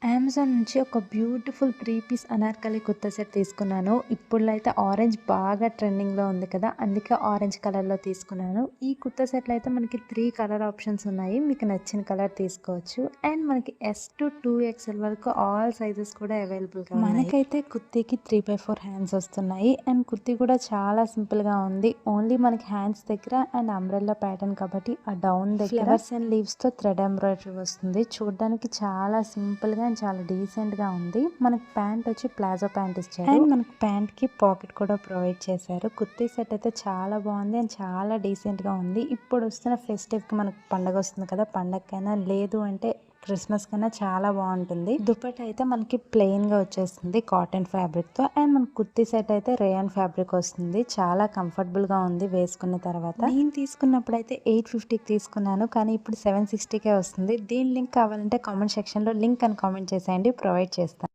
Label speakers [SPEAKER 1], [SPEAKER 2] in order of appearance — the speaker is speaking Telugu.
[SPEAKER 1] అమెజాన్ నుంచి ఒక beautiful 3 piece anarkali kurta set తీసుకున్నాను. ఇప్పుడులో అయితే ఆరెంజ్ బాగా ట్రెండింగ్‌లో ఉంది కదా! అందుకే ఆరెంజ్ కలర్‌లో తీసుకున్నాను. ఈ కుర్తా సెట్‌లో అయితే మనకి 3 కలర్ ఆప్షన్స్ ఉన్నాయి. మీకు నచ్చిన కలర్ తీసుకోవచ్చు. అండ్ మనకి ఎస్ టు 2XL వరకు ఆల్ సైజెస్ కూడా అవైలబుల్‌గా ఉన్నాయి. మనకైతే కుర్తీకి 3/4 హ్యాండ్స్ వస్తున్నాయి. అండ్ కుర్తీ కూడా చాలా సింపుల్‌గా ఉంది. ఓన్లీ మనకి హ్యాండ్స్ దగ్గర అండ్ అంబ్రెల్లా ప్యాటర్న్ కాబట్టి ఆ డౌన్ దగ్గర ఫ్లవర్స్ అండ్ లీవ్స్‌తో థ్రెడ్ ఎంబ్రాయిడరీ వస్తుంది. చూడడానికి చాలా సింపుల్‌గా అండ్ చాలా డీసెంట్‌గా ఉంది. మనకి ప్యాంట్ వచ్చి ప్లాజో ప్యాంట్ ఇచ్చారు. అండ్ మనకి ప్యాంట్‌కి పాకెట్ కూడా ప్రొవైడ్ చేశారు. కుర్తీ సెట్ అయితే చాలా బాగుంది అండ్ చాలా డీసెంట్‌గా ఉంది. ఇప్పుడు వస్తున్న ఫెస్టివ్‌కి మనకు పండగ వస్తుంది కదా! పండగకైనా లేదు అంటే క్రిస్మస్ కన్నా చాలా బాగుంటుంది. దుపట్టా అయితే మనకి ప్లెయిన్‌గా వచ్చేస్తుంది కాటన్ ఫ్యాబ్రిక్‌తో. అండ్ మన కుర్తీ సెట్ అయితే రేయాన్ ఫ్యాబ్రిక్ వస్తుంది. చాలా కంఫర్టబుల్‌గా ఉంది వేసుకున్న తర్వాత. నేను తీసుకున్నప్పుడు అయితే 850కి తీసుకున్నాను. కానీ ఇప్పుడు 760కే వస్తుంది. దీని లింక్ కావాలంటే కామెంట్ సెక్షన్‌లో లింక్ అని కామెంట్ చేసేయండి. ప్రొవైడ్ చేస్తాను.